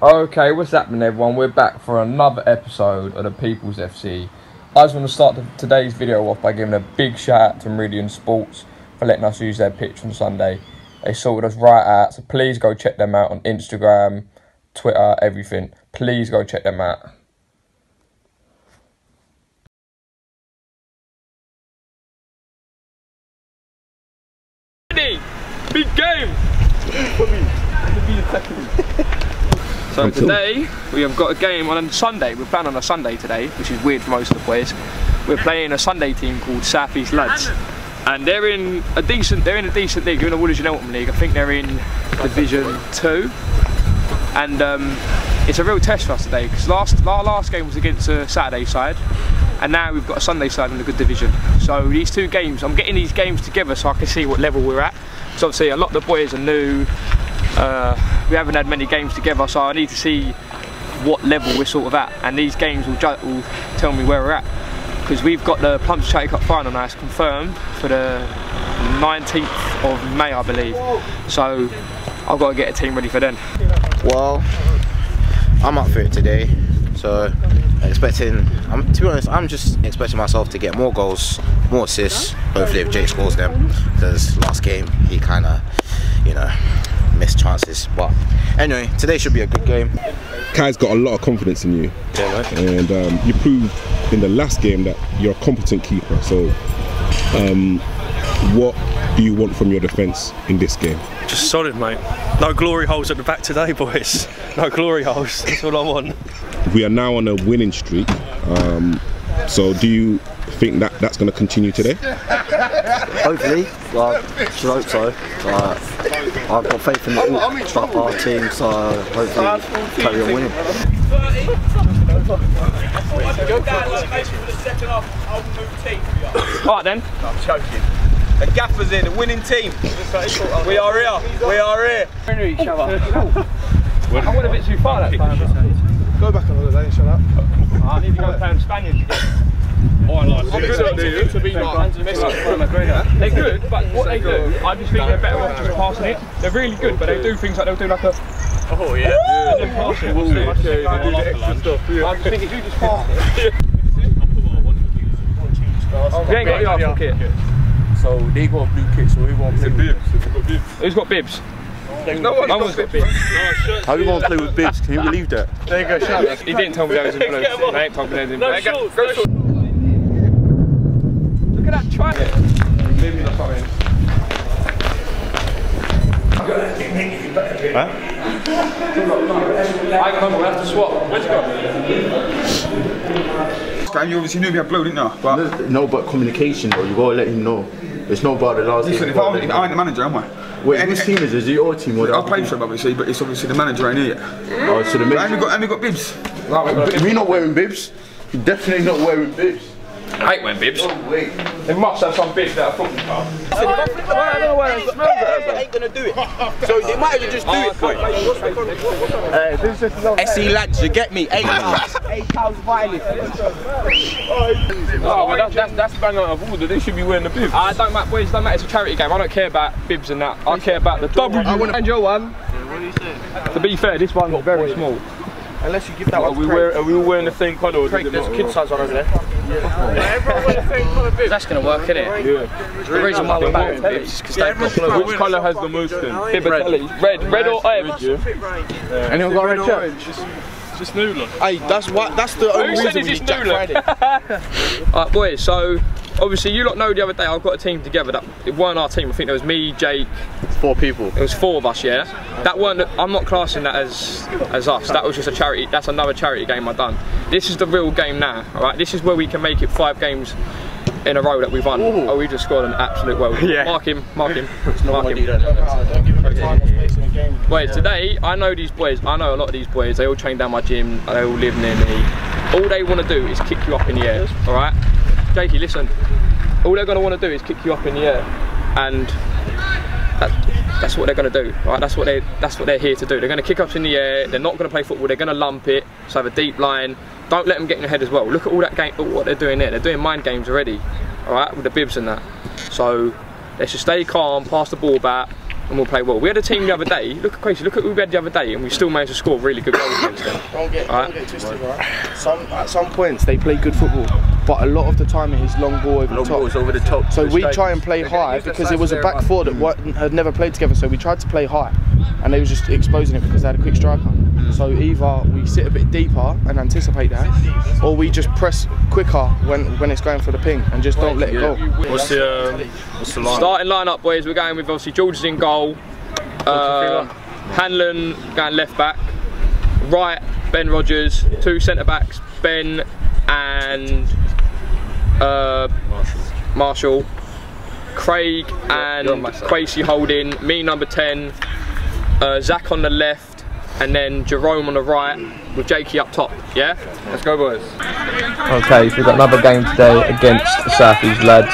Okay, what's happening everyone? We're back for another episode of the People's FC. I just want to start today's video off by giving a big shout out to Meridian Sports for letting us use their pitch on Sunday. They sorted us right out, so please go check them out on Instagram, Twitter, everything. Please go check them out. Big game! So today we have got a game on a Sunday. We're playing on a Sunday today, which is weird for most of the boys. We're playing a Sunday team called South East Lads, and they're in a decent league. They're in the Woolwich Eltham League. I think they're in Division 2, and it's a real test for us today because our last game was against a Saturday side, and now we've got a Sunday side in the good division. So these two games, I'm getting these games together so I can see what level we're at. So obviously a lot of the boys are new. We haven't had many games together, so I need to see what level we're sort of at, and these games will tell me where we're at, because we've got the Plumstead Charity Cup final now. It's confirmed for the 19th of May, I believe, so I've got to get a team ready for then. Well, I'm up for it today, so to be honest, I'm just expecting myself to get more goals, more assists, hopefully if Jake scores them, because last game he kind of, you know, missed chances. But anyway, today should be a good game. Kai's got a lot of confidence in you, and you proved in the last game that you're a competent keeper. So what do you want from your defence in this game? Just solid, mate. No glory holes at the back today, boys. No glory holes, that's all I want. We are now on a winning streak, so do you think that that's going to continue today? Hopefully, should hope so. I've got faith in our team, so hopefully carry on winning. Alright then. I'm joking. The gaffer's in, the winning team. We are here. We are here. Each other. I went a bit too far that time. Go back on holiday and shut up. I need to go play with Spaniards again. They're good, but what they do, I just think they're better off just passing it. They're really good, but they do things like they'll do like a... Oh yeah. And then pass it. They do the extra stuff. I just think if you just pass it... You ain't got the Arsenal kit. So they got a blue kit, so we won't play with bibs. Who's got bibs? No one's got bibs. How are you going to play with bibs? Can you believe that? There you go, shout out. He didn't tell me that was in blue. They ain't told me that was in blue. Look at that try. Bibs or something. Huh? I can't we'll have to swap. Where's it gone? You obviously knew we had blue, didn't you? But No, but communication though, you gotta let him know. It's not about the last listen, if I ain't the manager, am I? Wait, whose team is it? Is it your team or the I'll play for him obviously, but it's obviously the manager ain't here yet. Oh, so the And we got bibs. We're not wearing bibs. You're definitely not wearing bibs. I ain't wearing bibs. Oh, wait. They must have some bibs that are football cards. I don't know why they ain't gonna do it. So they might as well just do it. SE lads, you get me? 8 cows violent. Oh, well that's bang out of order. They should be wearing the bibs. I don't matter, boys. Don't matter. It's a charity game. I don't care about bibs and that. I care about the W. And your one. What do you say? To be fair, this one's very small. Unless you give that one. Are we all wearing the same colour? There's a kid size one over there. Everyone wears the same colour bibs. That's going to work, isn't it? Yeah. The reason why we're wearing bibs is because they've got blue. Which colour has the most then? Red or orange? Anyone got a red shirt? Just noodle. Hey, that's the only reason we need Jack Friday. Alright boys, so obviously you lot know the other day I got a team together that it weren't our team. I think there was me, Jake. 4 people. It was 4 of us, yeah. That weren't. I'm not classing that as us. That was just a charity. That's another charity game I done. This is the real game now. All right. This is where we can make it 5 games in a row that we've won. Ooh. Oh, we just scored an absolute world. Yeah. Mark him. Mark him. Mark him. Wait, today I know these boys. I know a lot of these boys. They all train down my gym. They all live near me. All they want to do is kick you up in the air. All right. Jakey, listen. All they're gonna want to do is kick you up in the air, and that's what they're going to do, right? That's what they're here to do. They're going to kick up in the air. They're not going to play football. They're going to lump it. So have a deep line. Don't let them get in your head as well. Look at all that game. What they're doing there. They're doing mind games already, all right, with the bibs and that. So let's just stay calm, pass the ball back. and we'll play well. We had a team the other day, look at who we had the other day, and we still managed to score really good goals against them. Don't get twisted, right? At some points they play good football, but a lot of the time it is long ball over the top. So we try and play high because it was a back four that had never played together, so we tried to play high, and they were just exposing it because they had a quick striker. So either we sit a bit deeper and anticipate that, or we just press quicker when it's going for the ping and just don't let it go. What's the line? Starting line-up, boys, we're going with obviously George is in goal, Hanlon going left back, right Ben Rogers, 2 centre backs, Ben and Marshall, Craig and Quasey holding, me number 10, Zach on the left, and then Jerome on the right with Jakey up top. Yeah, let's go, boys. Okay, so we've got another game today against the South East lads.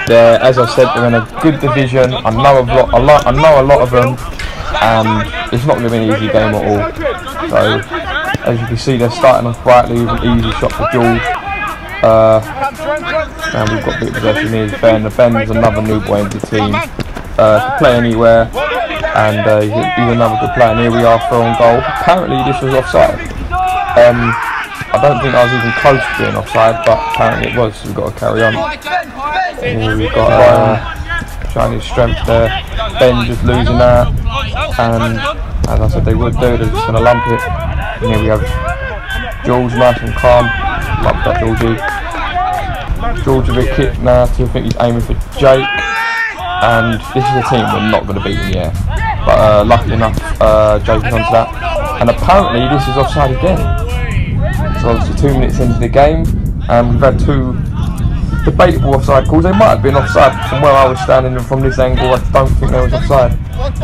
They're, as I said, they're in a good division. I know a lot of them, and it's not going to be an easy game at all. So, as you can see, they're starting off brightly with an easy shot for George. And we've got a bit of possession here. Ben's another new boy into the team. Can play anywhere, and he's another good player. And here we are for on goal. Apparently, this was offside. I don't think I was even close to being offside, but apparently it was, so we've got to carry on. And here we've got showing his strength there. Ben just losing that, and as I said they would do, they're just going to lump it. And here we have George, nice and calm. Love that, Georgie. George a bit kicked now, so I think he's aiming for Jake. And this is a team we're not going to beat in the air. But luckily enough, Jake is onto that. And apparently this is offside again. So obviously 2 minutes into the game, and we've had 2 debatable offside calls. They might have been offside from where I was standing, and from this angle I don't think they was offside.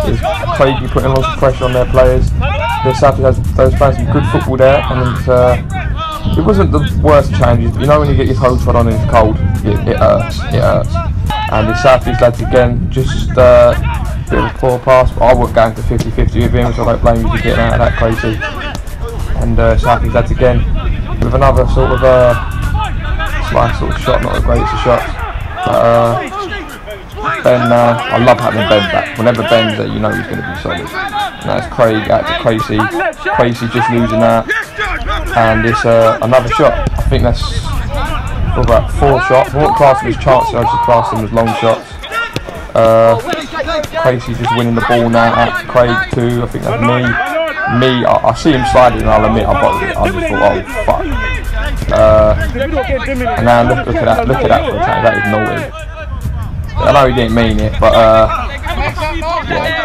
It's Craigie putting lots of pressure on their players. The South has those playing some good football there, and it wasn't the worst changes. But you know when you get your toes trod on and it's cold, it hurts. It hurts. And the South East lads again, just a bit of a poor pass. But I wasn't going to 50-50 with him, so I don't blame you for getting out of that crazy. And South East lads again with another sort of slice sort of shot, not the greatest of shots. But Ben, I love having Ben back. Whenever Ben's there, you know he's going to be solid. And that's Craig out to Quasey. Quasey just losing that. And it's another shot. I think that's about 4 shots. I won't class them as chances, I just class them as long shots. Quasey just winning the ball now at Craig too. I think that's me. I see him sliding and I'll admit I bottled it. I just thought, oh fuck. And now look at that for a change. That is naughty. I know he didn't mean it, but yeah,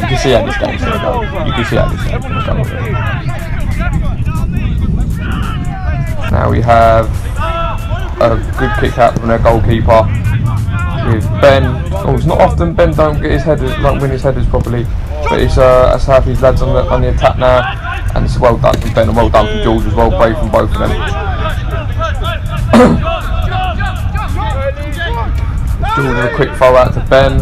you can see how this game's gonna go. You can see how this game's gonna go. Now we have a good kick out from their goalkeeper with Ben. Oh, it's not often Ben don't get his headers, like win his headers properly, but it's South East lads on the attack now, and it's well done from Ben and well done from George as well, brave from both of them. George with a quick throw out to Ben.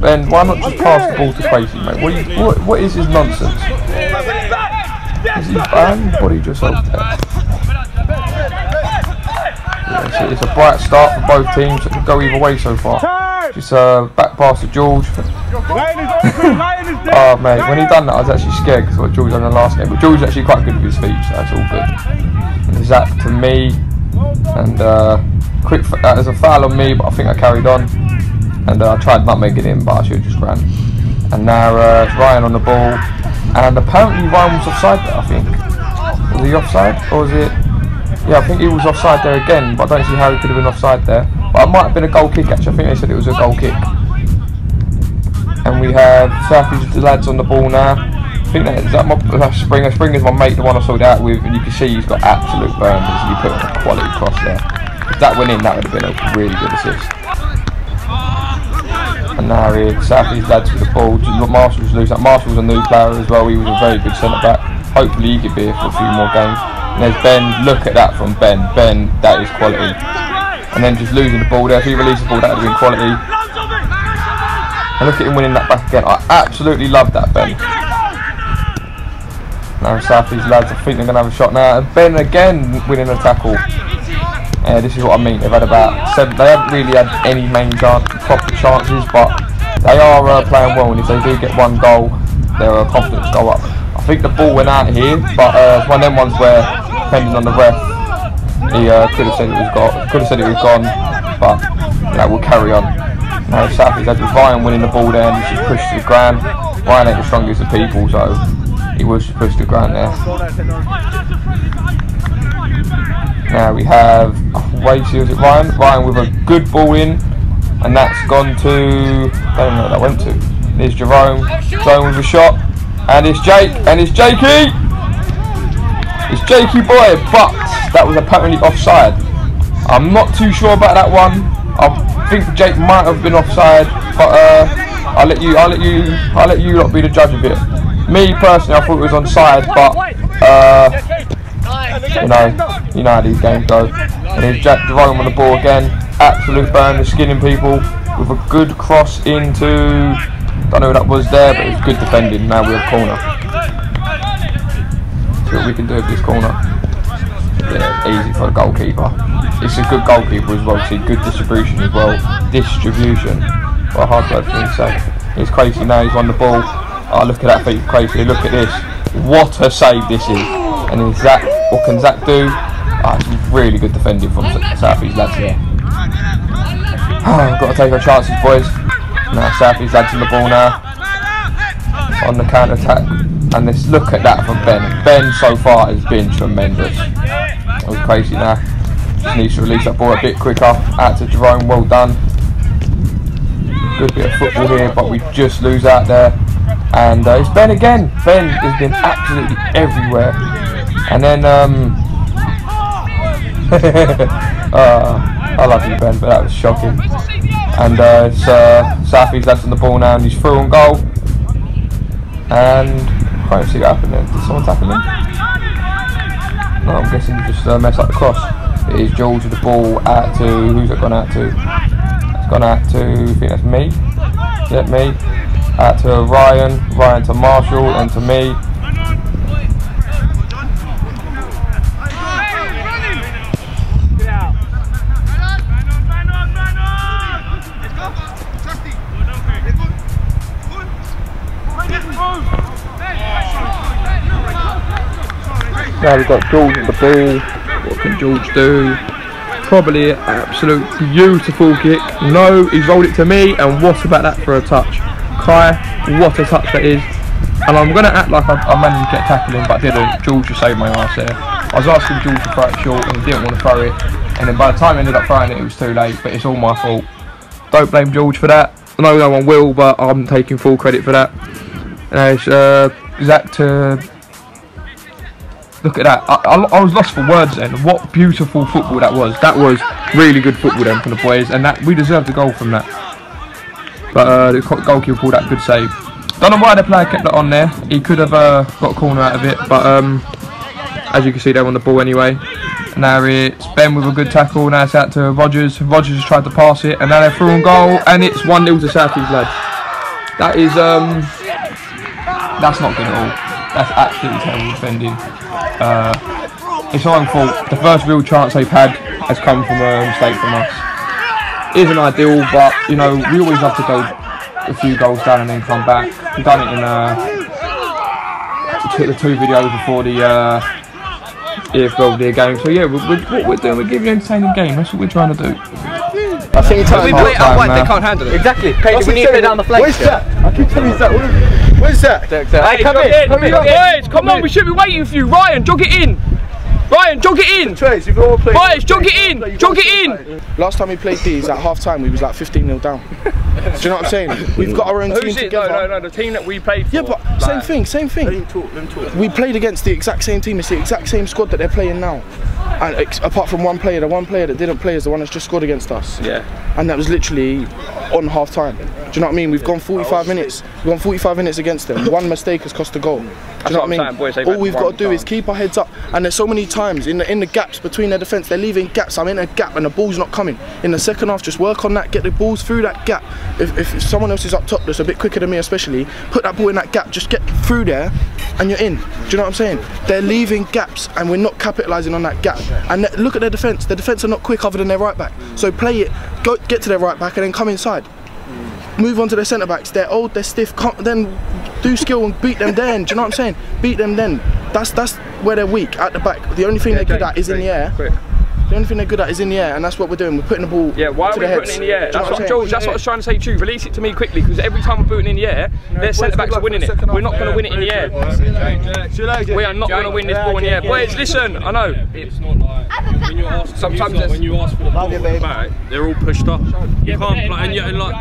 Ben, why not just pass the ball to Quasey, mate? What is his nonsense? Is he banned? What he just hoped there? Yeah, so it's a bright start for both teams. It could go either way so far. Just back pass to George. Oh mate, when he done that I was actually scared because what George done in the last game. But George's actually quite good with his feet, so that's all good. And Zach to me, and quick. There's a foul on me, but I think I carried on. And I tried nutmegging him, but I should have just ran. And now it's Ryan on the ball, and apparently Ryan was offside there. I think. Was he offside, or was it? Yeah, I think he was offside there again, but I don't see how he could have been offside there. But it might have been a goal kick actually, I think they said it was a goal kick. And we have South East lads on the ball now. I think that's Springer. Springer's my mate, the one I sold out with, and you can see he's got absolute burners. He put on a quality cross there. If that went in, that would have been a really good assist. And now here, South East lads with the ball. Marshall's loose. Marshall's a new player as well, he was a very good centre back. Hopefully he could be here for a few more games. And there's Ben, look at that from Ben. Ben, that is quality. And then just losing the ball there. If he released the ball, that would have been quality. And look at him winning that back again. I absolutely love that, Ben. Now South East lads, I think they're going to have a shot now. And Ben again winning a tackle. This is what I mean. They've had about 7. They haven't really had any proper chances, but they are playing well. And if they do get one goal, their confidence go up. I think the ball went out here, but it's one of them ones where, depending on the ref, he could have said it was gone, but that will carry on. Now Southeast had Ryan winning the ball there, and he's just pushed to the ground. Ryan ain't the strongest of people, so he was just pushed to the ground there. Now we have Wacy, was it Ryan? Ryan with a good ball in, and that's gone to, I don't know what that went to. There's Jerome, Jerome with a shot, and it's Jake, and it's Jakey! It's Jakey boy, but that was apparently offside. I'm not too sure about that one. I think Jake might have been offside, but I'll let you lot be the judge of it. Me personally, I thought it was onside, but you know how these games go. And here's Jack Jerome on the ball again. Absolute burn, skinning people with a good cross into. Don't know who that was there, but it was good defending. Now we have corner. See what we can do with this corner. Yeah, easy for the goalkeeper. It's a good goalkeeper as well. See, good distribution as well. Distribution. What a hard word for me to say. He's crazy now. He's on the ball. Oh, look at that feet, crazy. Look at this. What a save this is. And then Zach, what can Zach do? It's really good defending from Southeast lads here. Got to take our chances, boys. Now Southeast lads in the ball now. On the counter attack. And let's look at that from Ben. Ben so far has been tremendous. That was crazy now. Just needs to release that ball a bit quicker. Out to Jerome, well done. Good bit of football here, but we just lose out there. And it's Ben again. Ben has been absolutely everywhere. And then I love you, Ben, but that was shocking. And it's Southeast lads on the ball now, and he's through on goal. And I can't see what happened then. Did someone tackle him? No, I'm guessing he just messed up the cross. It is George with the ball out to, who's it gone out to? It's gone out to, I think that's me. Yep, me. Out to Ryan, Ryan to Marshall, and to me. Now we've got George with the ball. What can George do? Probably an absolute beautiful kick. No, he's rolled it to me, and what about that for a touch? Kai, what a touch that is. And I'm going to act like I managed to get tackling, but I didn't. George just saved my arse there. I was asking George to throw it short, and he didn't want to throw it. And then by the time I ended up throwing it, it was too late, but it's all my fault. Don't blame George for that. I know no one will, but I'm taking full credit for that. And it's Zach to... Look at that. I was lost for words then. What beautiful football that was. That was really good football then from the boys, and that we deserved a goal from that. But the goalkeeper pulled that good save. Don't know why the player kept that on there. He could have got a corner out of it, but as you can see, they're on the ball anyway. Now it's Ben with a good tackle. Now it's out to Rogers. Rogers has tried to pass it, and now they're through on goal, and it's 1-0 to Southeast lads. That is that's not good at all. That's absolutely terrible defending. It's our own fault. The first real chance they've had has come from a mistake from us. It isn't ideal, but you know, we always have to go a few goals down and then come back. We've done it in the 2 videos before the EFL game. So yeah, what we're doing, we're giving you an entertaining game. That's what we're trying to do. I think we play it out wide, they can't handle it. Exactly. We need to play down the flank. Where's that? I keep telling you that. Where's that? Hey, come in. Boys, come on, we should be waiting for you. Ryan, jog it in. Ryan, jog it in. Boys, jog it in. Jog it in. Last time we played these at half time, we was like 15-0 down. Do you know what I'm saying? We've got our own team together. No, the team that we played for. Yeah, but same thing. We played against the exact same team. It's the exact same squad that they're playing now. And apart from one player, the one player that didn't play is the one that's just scored against us. Yeah. And that was literally on half time. Do you know what I mean? We've gone 45 minutes. We've gone 45 minutes against them. One mistake has cost a goal. Do you know what I mean? Boys, all we've got to do is keep our heads up. And there's so many times in the gaps between their defence, they're leaving gaps. I'm in a gap and the ball's not coming. In the second half, just work on that, get the balls through that gap. If someone else is up top that's a bit quicker than me especially, put that ball in that gap, just get through there and you're in. Do you know what I'm saying? They're leaving gaps and we're not capitalising on that gap. And look at their defence. Their defence are not quick other than their right back. So play it, get to their right back and then come inside. Move on to their centre backs. They're old, they're stiff. Then do skill and beat them then. Do you know what I'm saying? Beat them then. That's where they're weak, at the back. The only thing they're good at is in the air. The only thing they're good at is in the air, and that's what we're doing. We're putting the ball why are we putting it in the air? That's what George, that's what I was trying to say to you. Release it to me quickly, because every time we're putting it in the air, their centre-backs are winning it. We're not going to win it in the air. We are not going to win this ball in the air. Boys, listen, I know. It's not like when you ask, sometimes when you ask for the ball back, they're all pushed up. You can't play, and yet, like,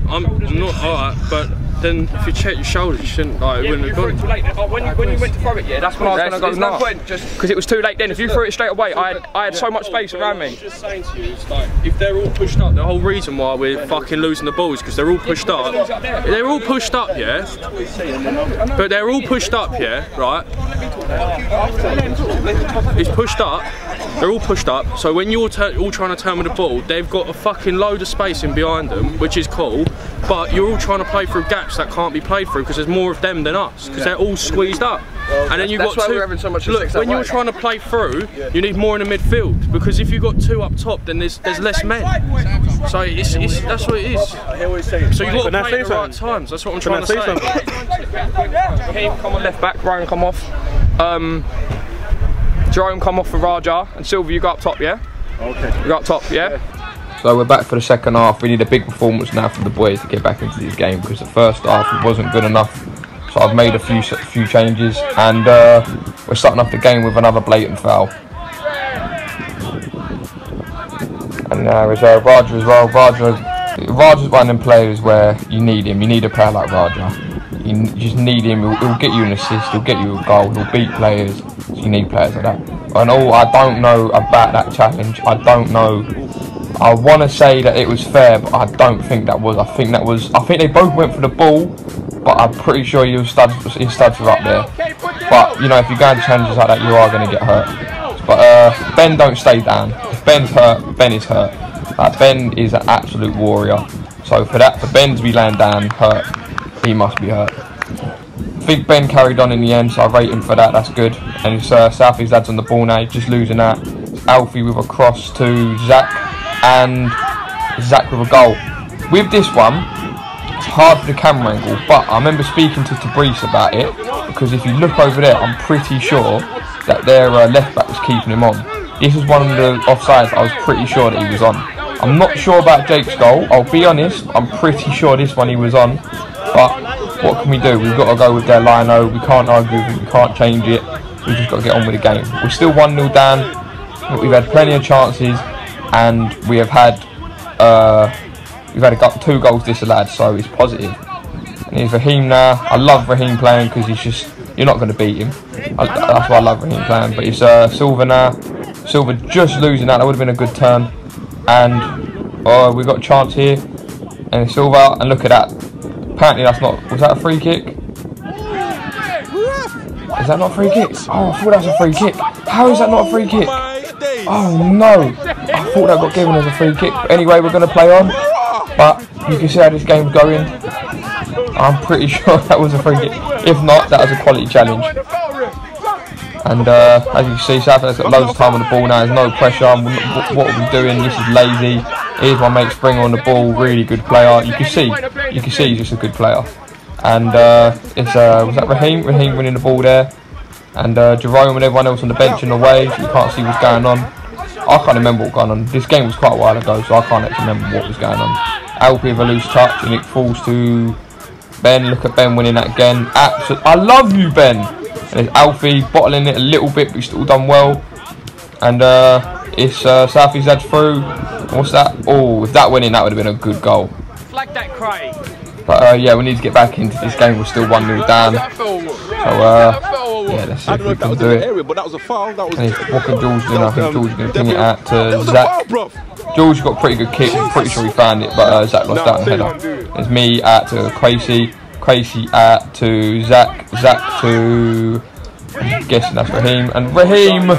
I'm not alright, but then if you check your shoulders, you shouldn't, like, it wouldn't have gone. When you went to throw it, that's when I was going to go nuts. Because it was too late then. If you threw it straight away, I had so much space around me. Just saying to you, it's like, if they're all pushed up, the whole reason why we're fucking losing the ball is because they're all pushed up. They're all pushed up, yeah? But they're all pushed up, yeah, right? It's pushed up. They're all pushed up, so when you're all trying to turn with the ball, they've got a fucking load of space in behind them, which is cool, but you're all trying to play through gaps that can't be played through because there's more of them than us, because they're all squeezed up. And then you've got two. Look, when you're trying to play through, you need more in the midfield, because if you've got two up top, then there's less men. So that's what it is. So you've got to play at the right times. That's what I'm trying to say. Raheem come on left back, Ryan come off. Jerome come off for Raja, and Silver, you go up top, yeah? Okay. You go up top, yeah? So we're back for the second half. We need a big performance now from the boys to get back into this game, because the first half wasn't good enough. So I've made a few changes, and we're starting off the game with another blatant foul. And there's Raja as well. Raja's one of them players where you need him. You need a player like Raja. You just need him. He'll get you an assist. He'll get you a goal. He'll beat players. So you need players like that. And I don't know about that challenge. I don't know. I want to say that it was fair, but I don't think that was. I think they both went for the ball, but I'm pretty sure his studs were up there. But you know, if you go into challenges like that, you are going to get hurt. But Ben don't stay down. If Ben's hurt, Ben is hurt. Like, Ben is an absolute warrior. So for Ben to be laying down hurt, he must be hurt. I think Ben carried on in the end, so I rate him for that. That's good. And it's Southeast lads on the ball now. He's just losing that. It's Alfie with a cross to Zach, and Zach with a goal. With this one, it's hard for the camera angle, but I remember speaking to Tabrice about it, because if you look over there, I'm pretty sure that their left back was keeping him on. This was one of the offsides I was pretty sure that he was on. I'm not sure about Jake's goal, I'll be honest, I'm pretty sure this one he was on, but what can we do? We've got to go with their lino, we can't argue with it, we can't change it, we've just got to get on with the game. We're still 1-0 down, but we've had plenty of chances, and we have had 2 goals disallowed, so it's positive. And here's Raheem now. I love Raheem playing because he's just, you're not going to beat him. That's why I love Raheem playing. But it's Silver now. Silver just losing that would have been a good turn. And we've got a chance here. And it's Silver, and look at that. Apparently that's not, was that a free kick? Is that not a free kick? Oh, I thought that was a free kick. How is that not a free kick? Oh no, I thought that got given as a free kick. But anyway, we're going to play on. But you can see how this game's going. I'm pretty sure that was a free kick. If not, that was a quality challenge. And as you can see, Southend's got loads of time on the ball now. There's no pressure. What are we doing? This is lazy. Here's my mate Springer on the ball. Really good player. You can see he's just a good player. And it's was that Raheem? Raheem winning the ball there. And Jerome and everyone else on the bench in the way, so you can't see what's going on. I can't remember what was going on. This game was quite a while ago, so I can't actually remember what was going on. Alfie with a loose touch, and it falls to Ben. Look at Ben winning that again. I love you, Ben. And it's Alfie bottling it a little bit, but he's still done well. And it's Southeast lads through. What's that? Oh, if that went in, that would have been a good goal. Flag that, Craig. But yeah, we need to get back into this game. We're still 1-0 down. So yeah, let's see if we can do it. But that was a foul. That was. And what can Jules do? I think Jules is going to ping it out to Zach. George got a pretty good kick. I'm pretty sure he found it, but Zach lost out on the header. There's me out to Quasey. Quasey out to Zach. Zach to... I'm guessing that's Raheem. And Raheem,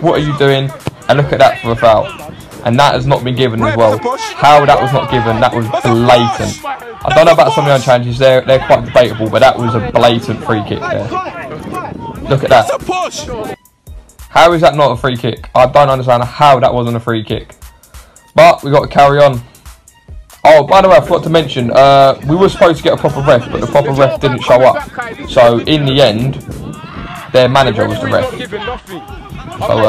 what are you doing? And look at that for a foul. And that has not been given as well. How that was not given, that was blatant. I don't know about some of the other challenges, they're quite debatable, but that was a blatant free kick there. Look at that. How is that not a free kick? I don't understand how that wasn't a free kick. But we got to carry on. Oh, by the way, I forgot to mention, we were supposed to get a proper ref, but the proper ref didn't show up. So in the end, their manager was the ref. So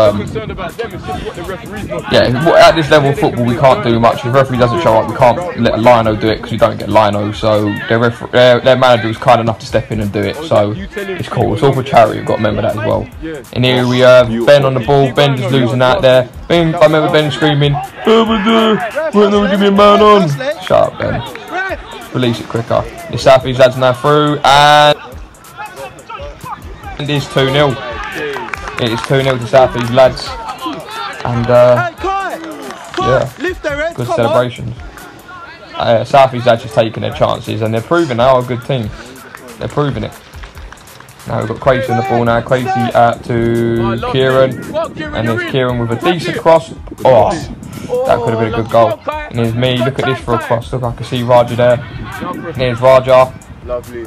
yeah, at this level of football we can't do much. If the referee doesn't show up, we can't let Lino do it because we don't get Lino. So their manager was kind enough to step in and do it. So it's cool. It's all for charity. We've got to remember that as well. And here we have Ben on the ball. Ben just losing out there. Ben, I remember Ben screaming, "When do we give me a man on?" Shut up, Ben. Release it quicker. The Southeast lads now through, and it is 2-0. It is 2-0 to Southeast lads, and yeah, good celebrations. Southeast lads just taking their chances, and they're proving they are a good team. They're proving it. Now we've got Quasey on the ball now. Quasey out to Kieran, and there's Kieran with a decent cross. Oh, that could have been a good goal. And there's me. Look at this for a cross. Look, I can see Raja there. And there's Raja.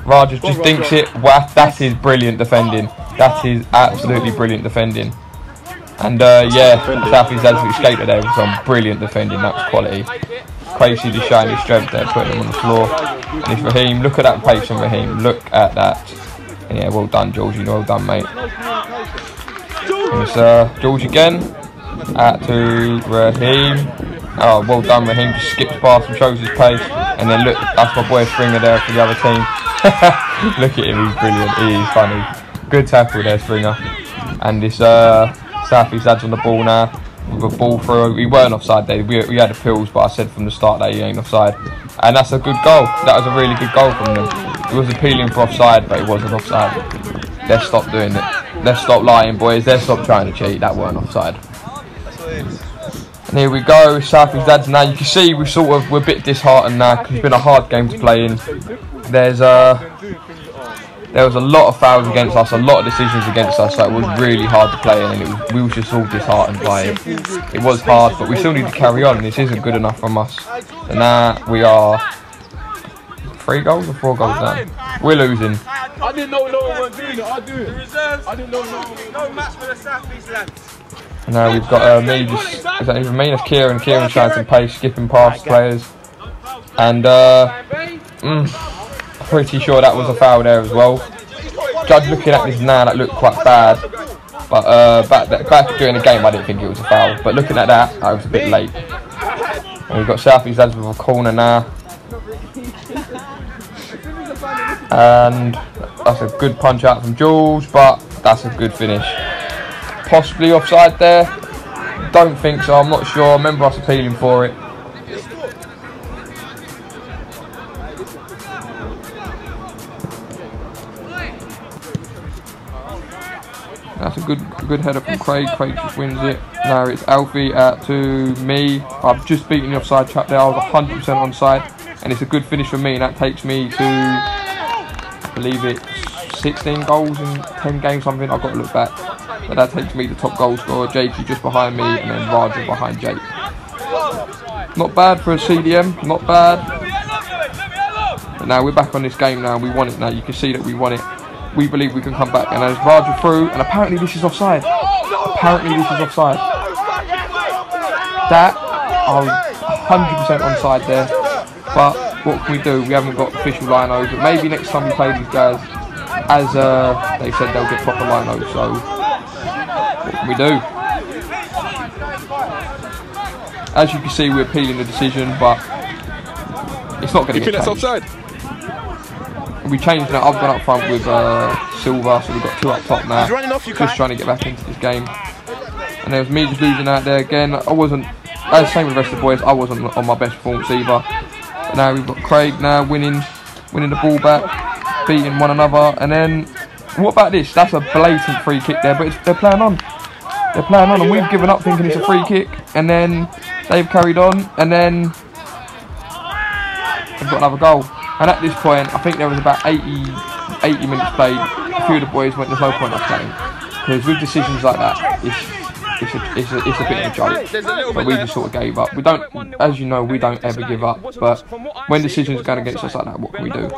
Raja just dinks it. Wow, that is brilliant defending. That is absolutely brilliant defending. And yeah, Southeast lads escaped there with some brilliant defending. That was quality. Quasey just showing his strength there, putting him on the floor. And it's Raheem. Look at that pace from Raheem. Look at that. And yeah, well done, Georgie. Well done, mate. And it's George again. Out to Raheem. Oh, well done, Raheem. Just skips past and shows his pace. And then look, that's my boy Stringer there for the other team. Look at him, he's brilliant. He is funny. Good tackle there, Stringer. And this Southeast lads on the ball now. With a ball through. We weren't offside there. We had appeals, but I said from the start that he ain't offside. And that's a good goal. That was a really good goal from them. It was appealing for offside, but it wasn't offside. Let's stop doing it. Let's stop lying, boys. Let's stop trying to cheat. That weren't offside. And here we go, Southeast lads. Now you can see we're a bit disheartened now because it's been a hard game to play in. There was a lot of fouls against us, a lot of decisions against us, so it was really hard to play in, and we were just all disheartened by it. It was hard, but we still need to carry on. This isn't good enough from us. And now we are 3 goals or 4 goals down. We're losing. I didn't know no one was doing it. I do it. The reserves. I didn't know no match for the Southeast lads. And now we've got me, is that even me? That's Kieran. Kieran showing some pace, skipping past players. And pretty sure that was a foul there as well. Judge looking at this now, that looked quite bad. But back during the game, I didn't think it was a foul. But looking at that, I was a bit late. And we've got Southeast lads with a corner now. And that's a good punch out from Jules, but that's a good finish. Possibly offside there. Don't think so, I'm not sure. I remember us appealing for it. That's a good header from Craig. Craig just wins it. Now it's Alfie out to me. I've just beaten the offside trap there. I was 100% onside. And it's a good finish for me. And that takes me to, I believe it's 16 goals in 10 games, something. I've got to look back. But that takes me to top goal scorer. Jakey just behind me. And then Raja behind Jake. Not bad for a CDM. Not bad. But now we're back on this game now. We want it now. You can see that we want it. We believe we can come back, and there's Raja through, and apparently this is offside. Apparently this is offside. That, I was 100% onside there, but what can we do? We haven't got official linos, but maybe next time we play these guys, as they said they'll get proper linos, so what can we do? As you can see, we're appealing the decision, but it's not going to get changed. You think that's offside? We changed now. I've gone up front with Silva, so we've got 2 up top now. Just trying to get back into this game. And there was me just losing out there again. I wasn't, as same with the rest of the boys, I wasn't on my best performance either. But now we've got Craig now winning the ball back, beating one another. And then, what about this? That's a blatant free kick there, but they're playing on. They're playing on, and we've given up thinking it's a free kick. and then they've carried on, and then they've got another goal. And at this point, I think there was about 80 minutes played. A few of the boys went, there's no point of playing, because with decisions like that, it's a bit of a joke. But we just sort of gave up. We don't, as you know, we don't ever give up. But when decisions go against us like that, what can we do?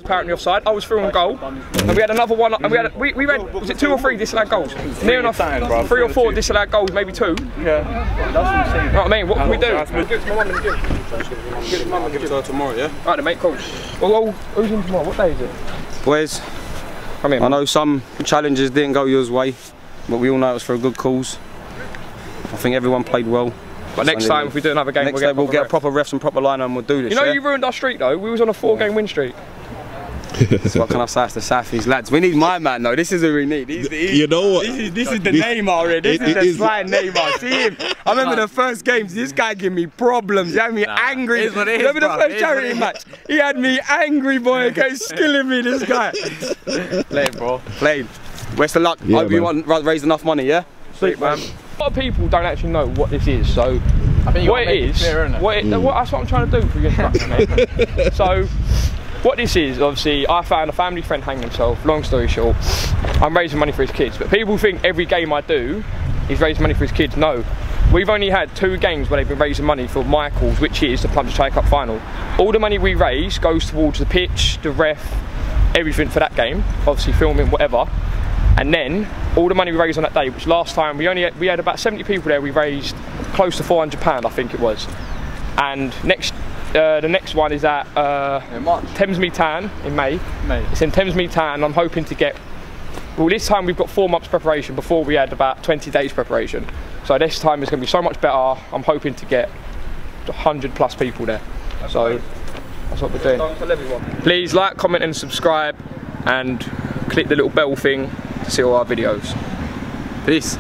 Apparently offside. I was through on goal, and we had another one. And we read, was it 2 or 3 disallowed goals? Near enough 3 or 4 disallowed goals, maybe 2. Yeah. You know what I mean? What can we do? Give it to my mum in the gym. I'll give it to her tomorrow, yeah? Right then, mate, cool. Well, who's in tomorrow? What day is it? Boys, I know some challenges didn't go your way, but we all know it was for a good cause. I think everyone played well. But next time, if we do another game, we'll get a proper refs and proper line and we'll do this. You know, you ruined our streak though. We was on a 4-game win streak. What can I say? It's the Southeast lads. We need my man though. This is who we need. You know what? This is the Neymar already. This is the slide Neymar. See him? I remember the first games. This guy gave me problems. He had me angry. Remember the first charity match? He had me angry, boy. He's killing me. This guy. Played, bro. Played. Where's the luck? Yeah, Hope you want raise enough money. Yeah. Sweet, man. A lot of people don't actually know what this is, so I think what it is, that's what I'm trying to do for you, mate. So, what this is, obviously, I found a family friend hanging himself. Long story short, I'm raising money for his kids, but people think every game I do is raising money for his kids. No, we've only had 2 games where they've been raising money for Michael's, which is the Plumstead Chai Cup final. All the money we raise goes towards the pitch, the ref, everything for that game, obviously filming, whatever. And then all the money we raised on that day, which last time we had about 70 people there, we raised close to £400, I think it was. And the next one is at Thamesmead Town in May. It's in Thamesmead Town, and I'm hoping to get, well, this time we've got 4 months preparation. Before we had about 20 days preparation. So this time it's going to be so much better. I'm hoping to get 100+ people there. So that's what we're doing. Please like, comment and subscribe, and click the little bell thing to see all our videos. Peace.